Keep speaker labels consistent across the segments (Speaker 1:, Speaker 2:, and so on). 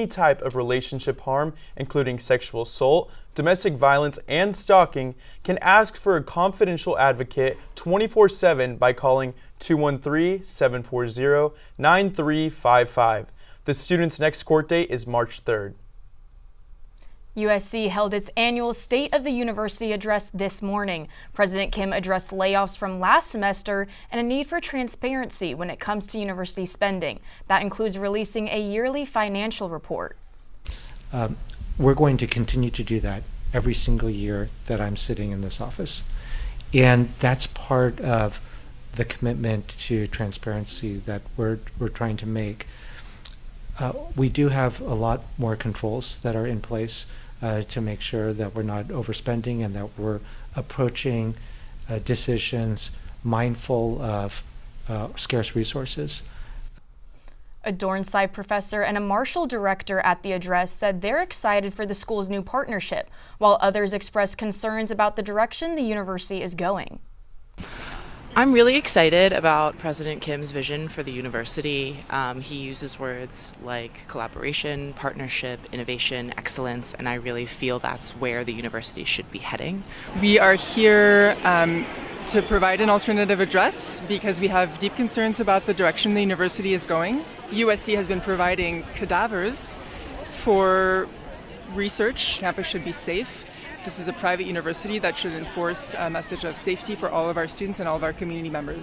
Speaker 1: Any type of relationship harm, including sexual assault, domestic violence, and stalking, can ask for a confidential advocate 24/7 by calling 213-740-9355. The student's next court date is March 3rd.
Speaker 2: USC held its annual State of the University address this morning. President Kim addressed layoffs from last semester and a need for transparency when it comes to university spending. That includes releasing a yearly financial report.
Speaker 3: We're going to continue to do that every single year that I'm sitting in this office. And that's part of the commitment to transparency that we're trying to make. We do have a lot more controls that are in place to make sure that we're not overspending and that we're approaching decisions mindful of scarce resources.
Speaker 2: A Dornsife professor and a Marshall director at the address said they're excited for the school's new partnership, while others expressed concerns about the direction the university is going.
Speaker 4: I'm really excited about President Kim's vision for the university. He uses words like collaboration, partnership, innovation, excellence, and I really feel that's where the university should be heading.
Speaker 5: We are here to provide an alternative address because we have deep concerns about the direction the university is going. USC has been providing cadavers for research. Campus should be safe. This is a private university that should enforce a message of safety for all of our students and all of our community members.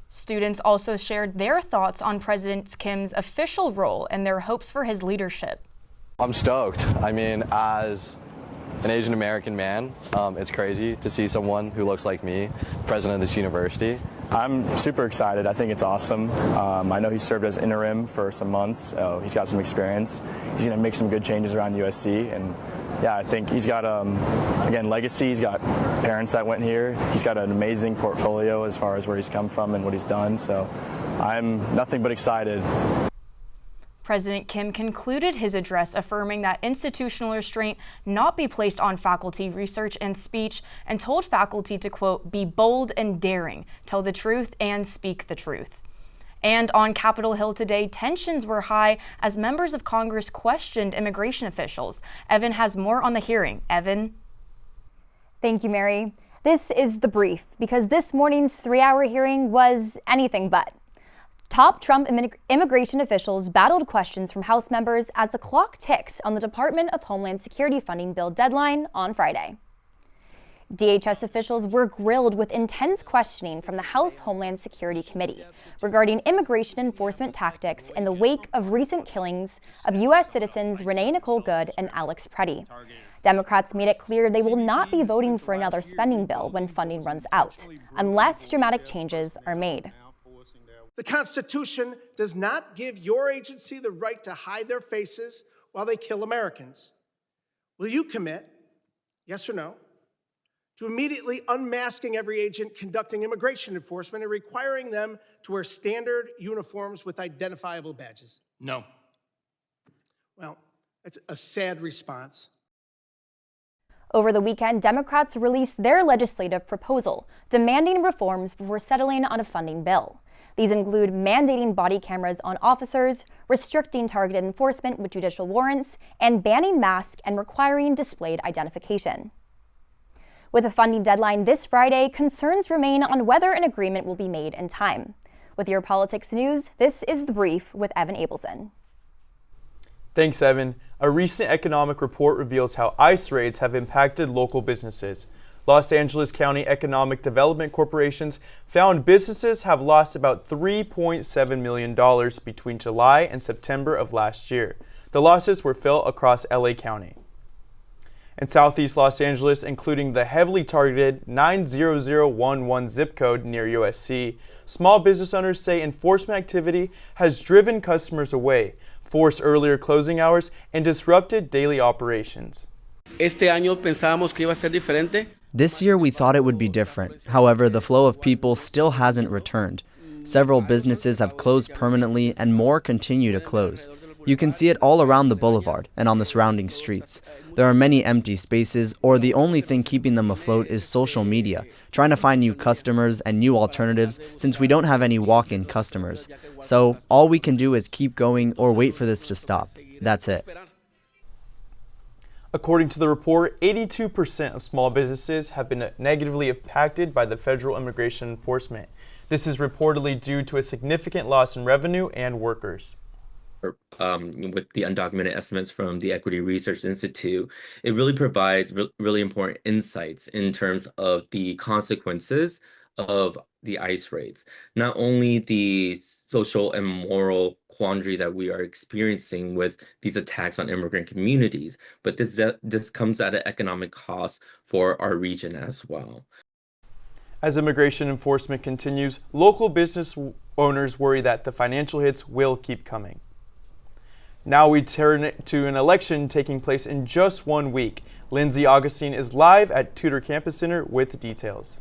Speaker 2: Students also shared their thoughts on President Kim's official role and their hopes for his leadership.
Speaker 6: I'm stoked. I mean, as an Asian American man, it's crazy to see someone who looks like me president of this university.
Speaker 7: I'm super excited. I think it's awesome. I know he served as interim for some months, so he's got some experience. He's going to make some good changes around USC, and yeah, I think he's got, again, legacy. He's got parents that went here. He's got an amazing portfolio as far as where he's come from and what he's done, so I'm nothing but excited.
Speaker 2: President Kim concluded his address affirming that institutional restraint not be placed on faculty research and speech, and told faculty to, quote, be bold and daring, tell the truth and speak the truth. And on Capitol Hill today, tensions were high as members of Congress questioned immigration officials. Evan has more on the hearing. Evan?
Speaker 8: Thank you, Mary. This is the brief, because this morning's 3-hour hearing was anything but. Top Trump immigration officials battled questions from House members as the clock ticks on the Department of Homeland Security funding bill deadline on Friday. DHS officials were grilled with intense questioning from the House Homeland Security Committee regarding immigration enforcement tactics in the wake of recent killings of U.S. citizens Renee Nicole Good and Alex Preddy. Democrats made it clear they will not be voting for another spending bill when funding runs out, unless dramatic changes are made.
Speaker 9: The Constitution does not give your agency the right to hide their faces while they kill Americans. Will you commit, yes or no, to immediately unmasking every agent conducting immigration enforcement and requiring them to wear standard uniforms with identifiable badges?
Speaker 10: No.
Speaker 9: Well, that's a sad response.
Speaker 8: Over the weekend, Democrats released their legislative proposal, demanding reforms before settling on a funding bill. These include mandating body cameras on officers, restricting targeted enforcement with judicial warrants, and banning masks and requiring displayed identification. With a funding deadline this Friday, concerns remain on whether an agreement will be made in time. With your politics news, this is The Brief with Evan Abelson.
Speaker 1: Thanks, Evan. A recent economic report reveals how ICE raids have impacted local businesses. Los Angeles County Economic Development Corporations found businesses have lost about $3.7 million between July and September of last year. The losses were felt across LA County. In Southeast Los Angeles, including the heavily targeted 90011 zip code near USC, small business owners say enforcement activity has driven customers away, forced earlier closing hours, and disrupted daily operations.
Speaker 11: Este año pensábamos que iba a ser diferente.
Speaker 12: This year we thought it would be different. However, the flow of people still hasn't returned. Several businesses have closed permanently and more continue to close. You can see it all around the boulevard and on the surrounding streets. There are many empty spaces, or the only thing keeping them afloat is social media, trying to find new customers and new alternatives since we don't have any walk-in customers. So all we can do is keep going or wait for this to stop. That's it.
Speaker 1: According to the report, 82% of small businesses have been negatively impacted by the federal immigration enforcement. This is reportedly due to a significant loss in revenue and workers.
Speaker 10: With the undocumented estimates from the Equity Research Institute, it really provides really important insights in terms of the consequences of the ICE raids. Not only the social and moral quandary that we are experiencing with these attacks on immigrant communities, but this comes at an economic cost for our region as well.
Speaker 1: As immigration enforcement continues, local business owners worry that the financial hits will keep coming. Now we turn to an election taking place in just 1 week. Lindsay Augustine is live at Tudor Campus Center with details.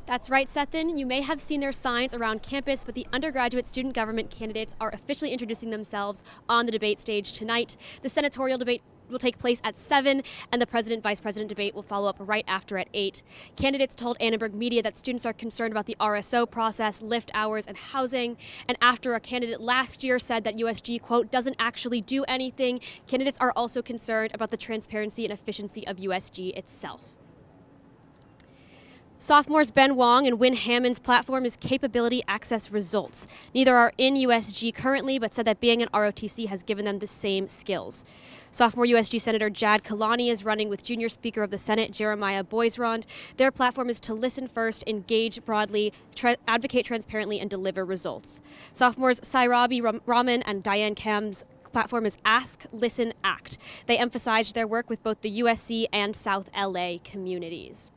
Speaker 13: That's right, Sethan. You may have seen their signs around campus, but the undergraduate student government candidates are officially introducing themselves on the debate stage tonight. The senatorial debate will take place at 7, and the president-vice president debate will follow up right after at 8. Candidates told Annenberg Media that students are concerned about the RSO process, lift hours, and housing. And after a candidate last year said that USG, quote, doesn't actually do anything, candidates are also concerned about the transparency and efficiency of USG itself. Sophomores Ben Wong and Win Hammond's platform is Capability Access Results. Neither are in USG currently, but said that being an ROTC has given them the same skills. Sophomore USG Senator Jad Kalani is running with Junior Speaker of the Senate Jeremiah Boisrond. Their platform is to listen first, engage broadly, advocate transparently, and deliver results. Sophomores Sairabi Raman and Diane Kam's platform is Ask, Listen, Act. They emphasized their work with both the USC and South LA communities.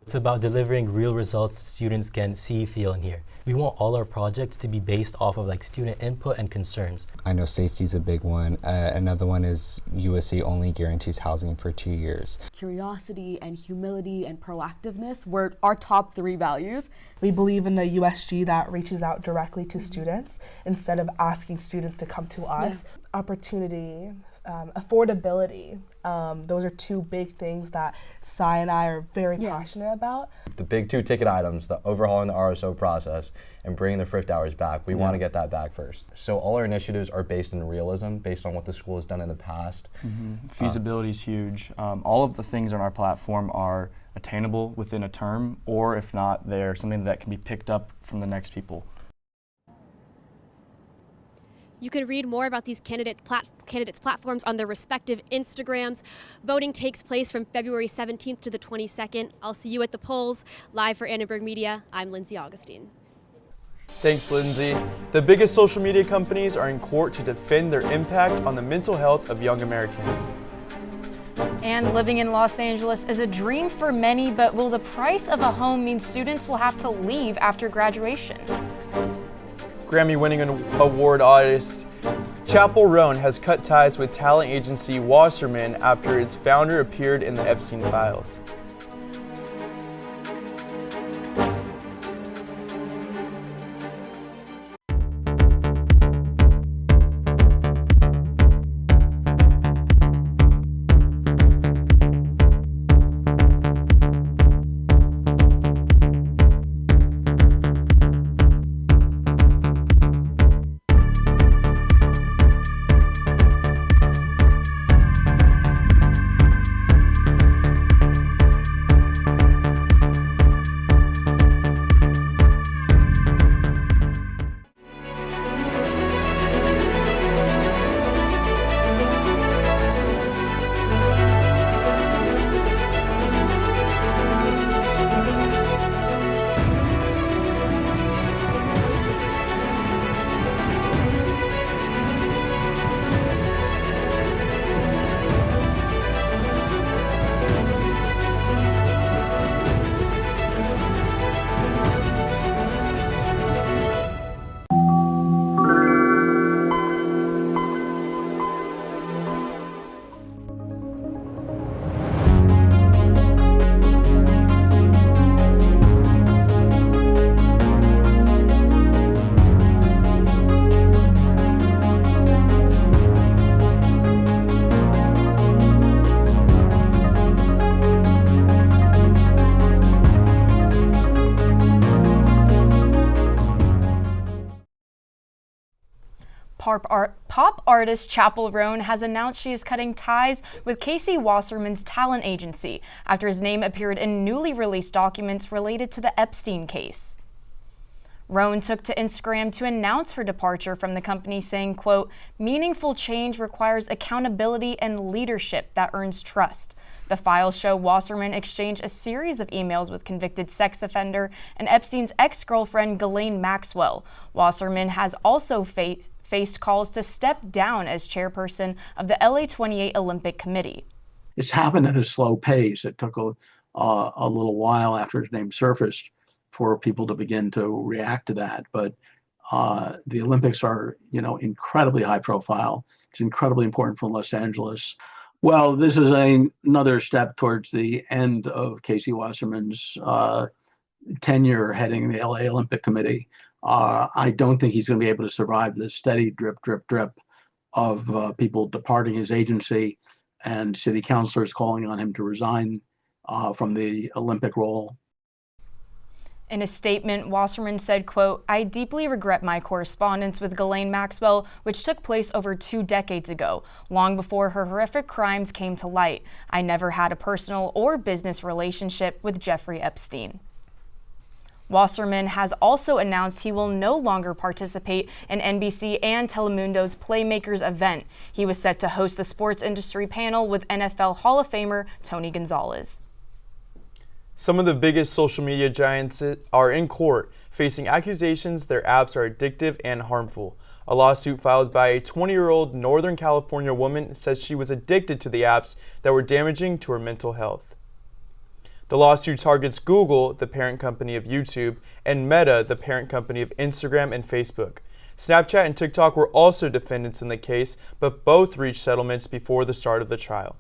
Speaker 14: It's about delivering real results that students can see, feel, and hear. We want all our projects to be based off of student input and concerns.
Speaker 15: I know safety is a big one. Another one is USC only guarantees housing for 2 years.
Speaker 16: Curiosity and humility and proactiveness were our top 3 values. We believe in a USG that reaches out directly to students instead of asking students to come to us. Yeah. Opportunity, affordability. Those are 2 big things that Sai and I are very passionate about.
Speaker 6: The big 2 ticket items, the overhauling the RSO process and bringing the Frift hours back, we want to get that back first. So all our initiatives are based in realism, based on what the school has done in the past.
Speaker 7: Feasibility is huge. All of the things on our platform are attainable within a term, or if not, they're something that can be picked up from the next people.
Speaker 13: You can read more about these candidates' platforms on their respective Instagrams. Voting takes place from February 17th to the 22nd. I'll see you at the polls. Live for Annenberg Media, I'm Lindsay Augustine.
Speaker 1: Thanks, Lindsay. The biggest social media companies are in court to defend their impact on the mental health of young Americans.
Speaker 2: And living in Los Angeles is a dream for many, but will the price of a home mean students will have to leave after graduation?
Speaker 1: Grammy-winning award artist Chappell Roan has cut ties with talent agency Wasserman after its founder appeared in the Epstein files.
Speaker 2: pop artist Chappell Roan has announced she is cutting ties with Casey Wasserman's talent agency after his name appeared in newly released documents related to the Epstein case. Roan took to Instagram to announce her departure from the company, saying, quote, "Meaningful change requires accountability and leadership that earns trust." The files show Wasserman exchange a series of emails with convicted sex offender and Epstein's ex-girlfriend Ghislaine Maxwell. Wasserman has also faced calls to step down as chairperson of the LA 28 Olympic Committee.
Speaker 17: It's happened at a slow pace. It took a little while after his name surfaced for people to begin to react to that. But the Olympics are, incredibly high profile. It's incredibly important for Los Angeles. Well, this is another step towards the end of Casey Wasserman's tenure heading the LA Olympic Committee. I don't think he's going to be able to survive the steady drip, drip, drip of people departing his agency and city councilors calling on him to resign from the Olympic role.
Speaker 2: In a statement, Wasserman said, quote, "I deeply regret my correspondence with Ghislaine Maxwell, which took place over 2 decades ago, long before her horrific crimes came to light. I never had a personal or business relationship with Jeffrey Epstein." Wasserman has also announced he will no longer participate in NBC and Telemundo's Playmakers event. He was set to host the sports industry panel with NFL Hall of Famer Tony Gonzalez.
Speaker 1: Some of the biggest social media giants are in court, facing accusations their apps are addictive and harmful. A lawsuit filed by a 20-year-old Northern California woman says she was addicted to the apps that were damaging to her mental health. The lawsuit targets Google, the parent company of YouTube, and Meta, the parent company of Instagram and Facebook. Snapchat and TikTok were also defendants in the case, but both reached settlements before the start of the trial.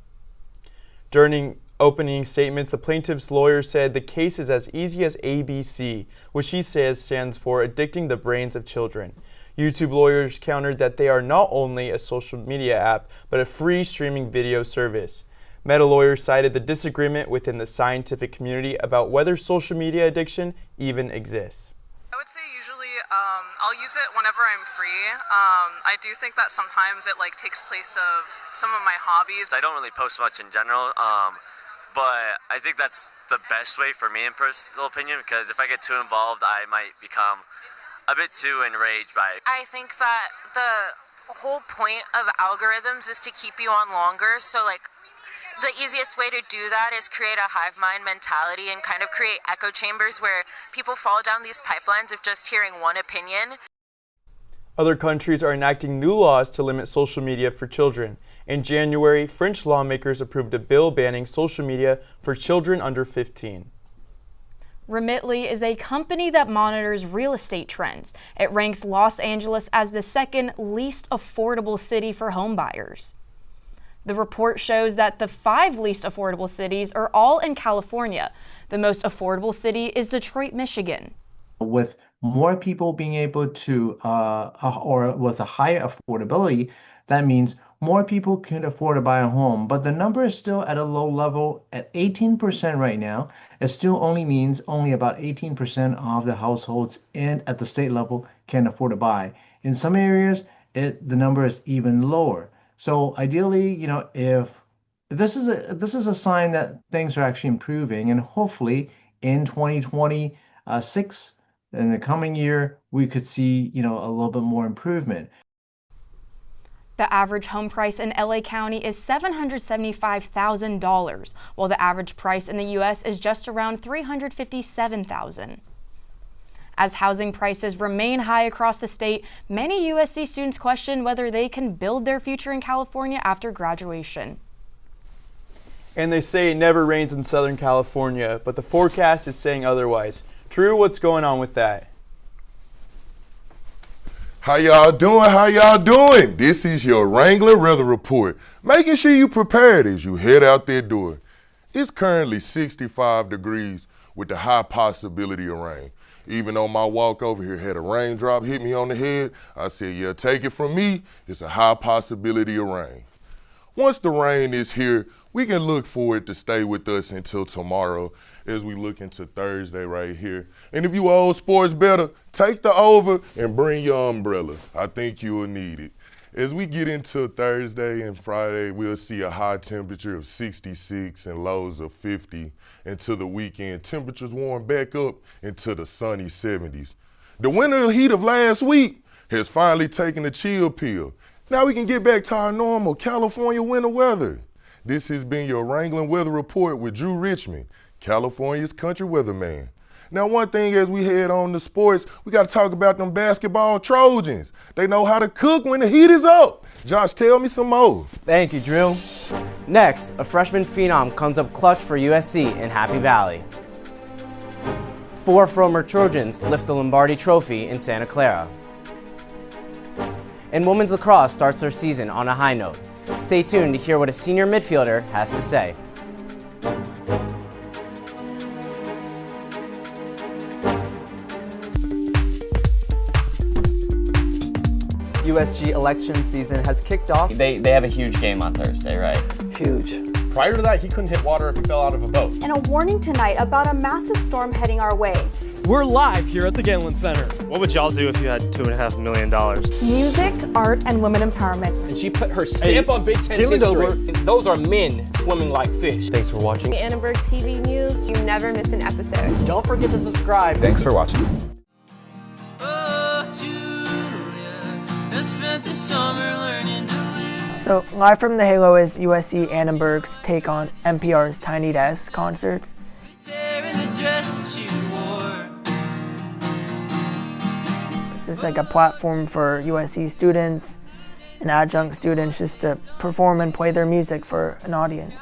Speaker 1: During opening statements, the plaintiff's lawyer said the case is as easy as ABC, which he says stands for addicting the brains of children. YouTube lawyers countered that they are not only a social media app, but a free streaming video service. Meta lawyers cited the disagreement within the scientific community about whether social media addiction even exists.
Speaker 18: I would say usually I'll use it whenever I'm free. I do think that sometimes it takes place of some of my hobbies.
Speaker 19: I don't really post much in general. But I think that's the best way for me in personal opinion, because if I get too involved, I might become a bit too enraged by it.
Speaker 20: I think that the whole point of algorithms is to keep you on longer. So the easiest way to do that is create a hive mind mentality and kind of create echo chambers where people fall down these pipelines of just hearing one opinion.
Speaker 1: Other countries are enacting new laws to limit social media for children. In January, French lawmakers approved a bill banning social media for children under 15.
Speaker 2: Remitly is a company that monitors real estate trends. It ranks Los Angeles as the second least affordable city for home buyers. The report shows that the 5 least affordable cities are all in California. The most affordable city is Detroit, Michigan.
Speaker 21: With more people being able to, or with a higher affordability, that means more people can afford to buy a home. But the number is still at a low level at 18% right now. It still only means only about 18% of the households at the state level can afford to buy. In some areas, the number is even lower. So ideally, if this is a sign that things are actually improving, and hopefully in 2026, in the coming year, we could see, a little bit more improvement.
Speaker 2: The average home price in LA County is $775,000, while the average price in the U.S. is just around $357,000. As housing prices remain high across the state, many USC students question whether they can build their future in California after graduation.
Speaker 1: And they say it never rains in Southern California, but the forecast is saying otherwise. Drew, what's going on with that?
Speaker 22: How y'all doing? How y'all doing? This is your Wrangler Weather Report, making sure you prepared as you head out that door. It's currently 65 degrees with the high possibility of rain. Even though my walk over here had a raindrop hit me on the head, I said, yeah, take it from me, it's a high possibility of rain. Once the rain is here, we can look for it to stay with us until tomorrow as we look into Thursday right here. And if you old sports better, take the over and bring your umbrella. I think you will need it. As we get into Thursday and Friday, we'll see a high temperature of 66 and lows of 50. Into the weekend, temperatures warm back up into the sunny 70s. The winter heat of last week has finally taken a chill pill. Now we can get back to our normal California winter weather. This has been your Wrangling Weather Report with Drew Richmond, California's country weatherman. Now, one thing as we head on to sports, we got to talk about them basketball Trojans. They know how to cook when the heat is up. Josh, tell me some more.
Speaker 3: Thank you, Drew. Next, a freshman phenom comes up clutch for USC in Happy Valley. 4 former Trojans lift the Lombardi Trophy in Santa Clara. And women's lacrosse starts their season on a high note. Stay tuned to hear what a senior midfielder has to say.
Speaker 4: USG election season has kicked off.
Speaker 23: They have a huge game on Thursday, right?
Speaker 4: Huge.
Speaker 24: Prior to that, he couldn't hit water if he fell out of a boat.
Speaker 25: And a warning tonight about a massive storm heading our way.
Speaker 26: We're live here at the Ganlin Center. What would y'all do if you had $2.5 million?
Speaker 25: Music, art, and women empowerment.
Speaker 24: And she put her stamp on Big Ten history.
Speaker 27: Those are men swimming like fish.
Speaker 4: Thanks for watching.
Speaker 28: Annenberg TV News, you never miss an episode.
Speaker 24: Don't forget to subscribe.
Speaker 4: Thanks for watching.
Speaker 29: So, live from the Halo is USC Annenberg's take on NPR's Tiny Desk concerts. This is like a platform for USC students and adjunct students just to perform and play their music for an audience.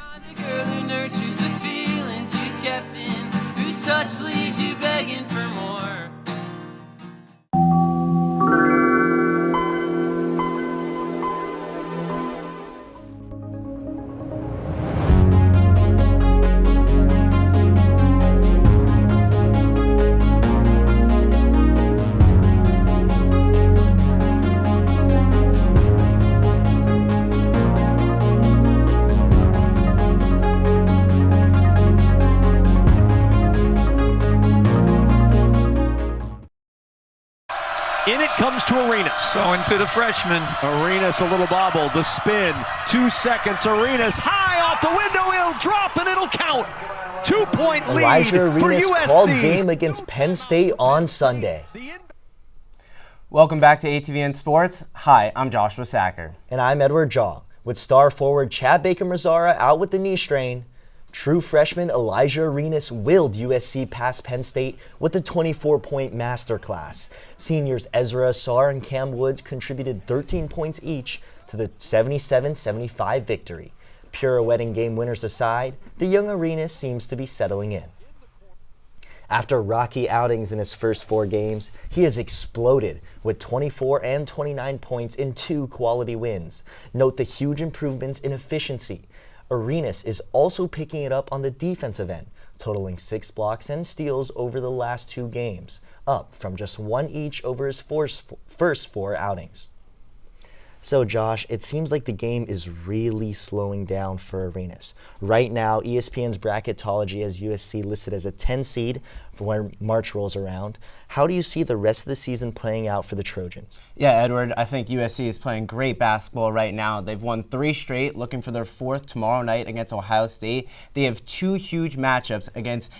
Speaker 30: In it comes to Arenas. Going to the freshman. Arenas, a little bobble. The spin. 2 seconds. Arenas high off the window. It'll drop and it'll count. 2-point lead
Speaker 31: Elijah
Speaker 30: for
Speaker 31: Arenas
Speaker 30: USC.
Speaker 31: called game against Penn State on Sunday.
Speaker 3: Welcome back to ATVN Sports. Hi, I'm Joshua Sacker.
Speaker 31: And I'm Edward Jaw. With star forward Chad Baker-Mazara out with the knee strain, true freshman Elijah Arenas willed USC past Penn State with a 24-point masterclass. Seniors Ezra Asar and Cam Woods contributed 13 points each to the 77-75 victory. Pirouetting game winners aside, the young Arenas seems to be settling in. After rocky outings in his first 4 games, he has exploded with 24 and 29 points in 2 quality wins. Note the huge improvements in efficiency. Arenas is also picking it up on the defensive end, totaling 6 blocks and steals over the last 2 games, up from just 1 each over his first 4 outings. So Josh, it seems like the game is really slowing down for Arenas. Right now, ESPN's bracketology has USC listed as a 10 seed for when March rolls around. How do you see the rest of the season playing out for the Trojans?
Speaker 3: Yeah, Edward, I think USC is playing great basketball right now. They've won 3 straight, looking for their 4th tomorrow night against Ohio State. They have 2 huge matchups against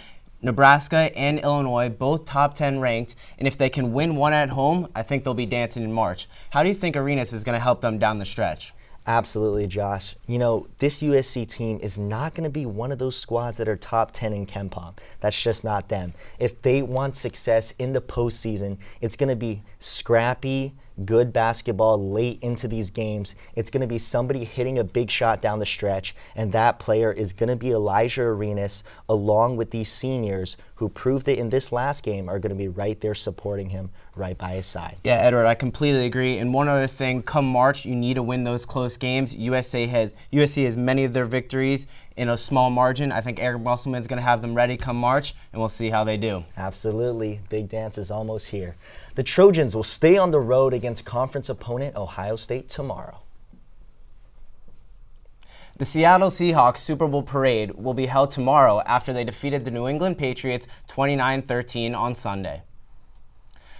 Speaker 3: Nebraska and Illinois, both top 10 ranked, and if they can win one at home, I think they'll be dancing in March. How do you think Arenas is going to help them down the stretch?
Speaker 31: Absolutely, Josh. You know, this USC team is not going to be one of those squads that are top 10 in KenPom. That's just not them. If they want success in the postseason, it's going to be scrappy, good basketball late into these games. It's going to be somebody hitting a big shot down the stretch, and that player is going to be Elijah Arenas, along with these seniors who proved it in this last game are going to be right there supporting him, right by his side.
Speaker 3: Yeah, Edward, I completely agree. And one other thing, come March, you need to win those close games. USC has many of their victories in a small margin. I think Eric Musselman's going to have them ready come March, and we'll see how they do.
Speaker 31: Absolutely. Big dance is almost here. The Trojans will stay on the road against conference opponent Ohio State tomorrow.
Speaker 3: The Seattle Seahawks Super Bowl parade will be held tomorrow after they defeated the New England Patriots 29-13 on Sunday.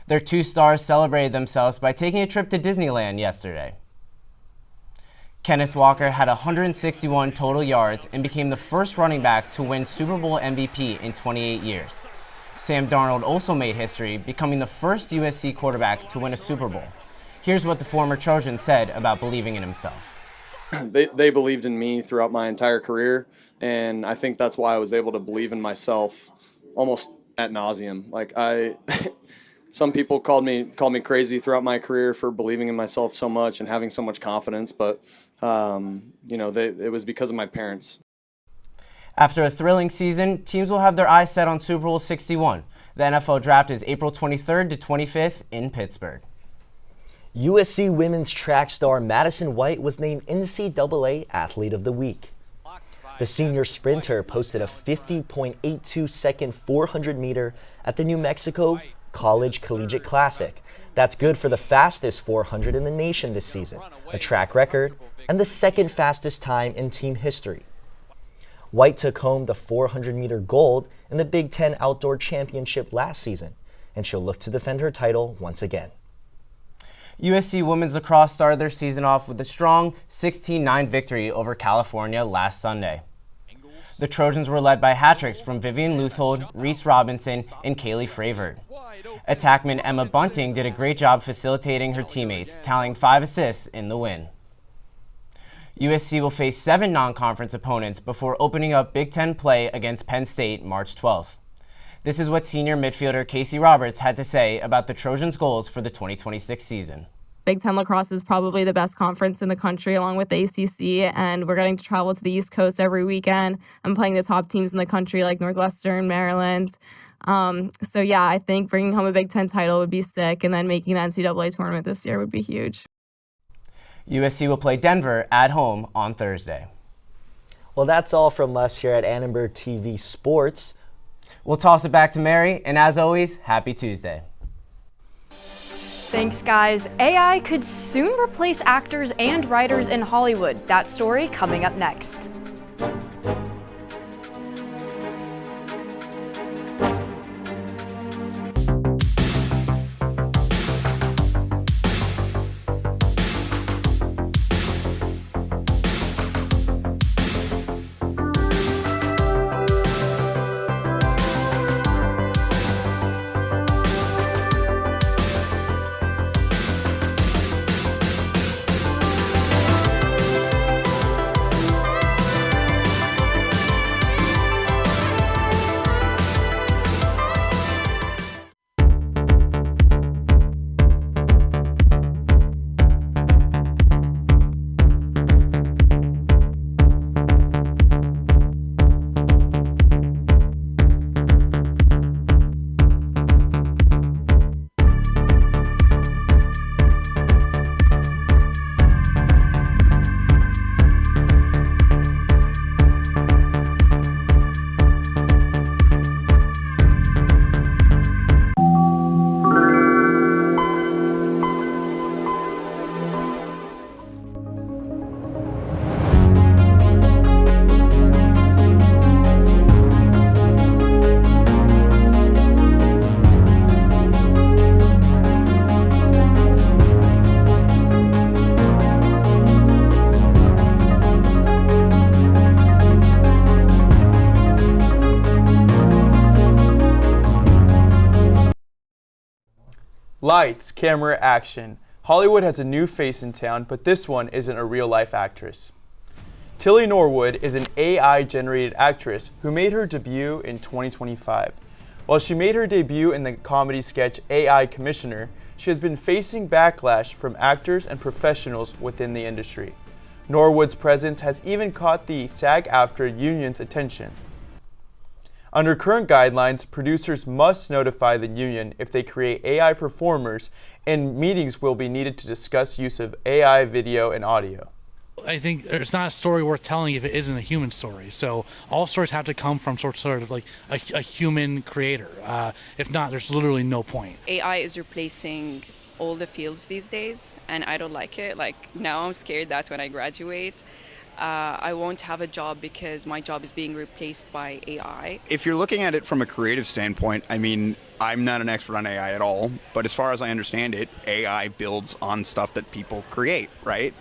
Speaker 3: Their 2 stars celebrated themselves by taking a trip to Disneyland yesterday. Kenneth Walker had 161 total yards and became the first running back to win Super Bowl MVP in 28 years. Sam Darnold also made history, becoming the first USC quarterback to win a Super Bowl. Here's what the former Trojan said about believing in himself.
Speaker 5: They believed in me throughout my entire career, and I think that's why I was able to believe in myself almost ad nauseum. Like some people called me crazy throughout my career for believing in myself so much and having so much confidence, but it was because of my parents.
Speaker 3: After a thrilling season, teams will have their eyes set on Super Bowl 61. The NFL Draft is April 23rd to 25th in Pittsburgh.
Speaker 31: USC women's track star Madison White was named NCAA Athlete of the Week. The senior sprinter posted a 50.82 second 400 meter at the New Mexico College Collegiate Classic. That's good for the fastest 400 in the nation this season, a track record, and the second fastest time in team history. White took home the 400-meter gold in the Big Ten Outdoor Championship last season, and she'll look to defend her title once again.
Speaker 3: USC women's lacrosse started their season off with a strong 16-9 victory over California last Sunday. The Trojans were led by hat-tricks from Vivian Luthold, Reese Robinson, and Kaylee Fravert. Attackman Emma Bunting did a great job facilitating her teammates, tallying 5 assists in the win. USC will face 7 non-conference opponents before opening up Big Ten play against Penn State March 12th. This is what senior midfielder Casey Roberts had to say about the Trojans' goals for the 2026 season.
Speaker 6: Big Ten lacrosse is probably the best conference in the country along with the ACC, and we're getting to travel to the East Coast every weekend. I'm playing the top teams in the country like Northwestern, Maryland. I think bringing home a Big Ten title would be sick, and then making the NCAA tournament this year would be huge.
Speaker 3: USC will play Denver at home on Thursday.
Speaker 31: Well, that's all from us here at Annenberg TV Sports.
Speaker 3: We'll toss it back to Mary, and as always, happy Tuesday.
Speaker 2: Thanks, guys. AI could soon replace actors and writers in Hollywood. That story coming up next.
Speaker 1: Lights, camera, action. Hollywood has a new face in town, but this one isn't a real-life actress. Tilly Norwood is an AI-generated actress who made her debut in 2025. While she made her debut in the comedy sketch AI Commissioner, she has been facing backlash from actors and professionals within the industry. Norwood's presence has even caught the SAG-AFTRA union's attention. Under current guidelines, producers must notify the union if they create AI performers, and meetings will be needed to discuss use of AI video and audio.
Speaker 7: I think it's not a story worth telling if it isn't a human story. So all stories have to come from sort of like a human creator. If not, there's literally no point.
Speaker 8: AI is replacing all the fields these days, and I don't like it. Like now I'm scared that when I graduate, I won't have a job because my job is being replaced by AI.
Speaker 9: If you're looking at it from a creative standpoint, I mean, I'm not an expert on AI at all, but as far as I understand it, AI builds on stuff that people create, right?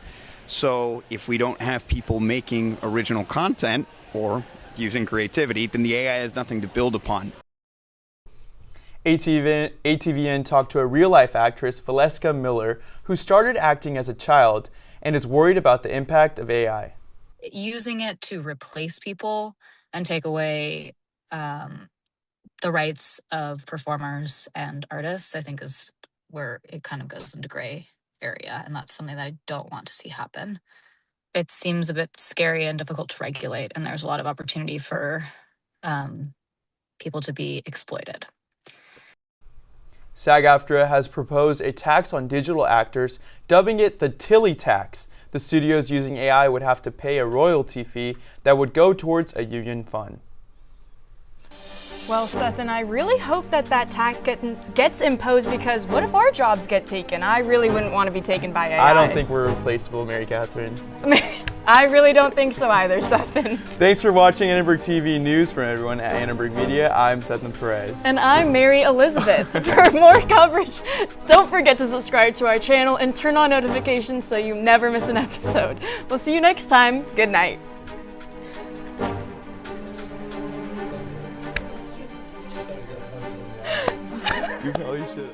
Speaker 9: So if we don't have people making original content or using creativity, then the AI has nothing to build upon.
Speaker 1: ATVN talked to a real-life actress, Valeria Miller, who started acting as a child and is worried about the impact of AI.
Speaker 10: Using it to replace people and take away the rights of performers and artists, I think is where it kind of goes into gray area, and that's something that I don't want to see happen. It seems a bit scary and difficult to regulate, and there's a lot of opportunity for people to be exploited.
Speaker 1: SAG-AFTRA has proposed a tax on digital actors, dubbing it the Tilly tax. The studios using AI would have to pay a royalty fee that would go towards a union fund.
Speaker 2: Well, Seth, and I really hope that tax gets imposed, because what if our jobs get taken? I really wouldn't want to be taken by AI.
Speaker 1: I don't think we're replaceable, Mary Catherine.
Speaker 2: I really don't think so either, Seth.
Speaker 1: Thanks for watching Annenberg TV News from everyone at Annenberg Media. I'm Seth Perez.
Speaker 2: And I'm Mary Elizabeth. For more coverage, don't forget to subscribe to our channel and turn on notifications so you never miss an episode. We'll see you next time. Good night.
Speaker 1: You probably should.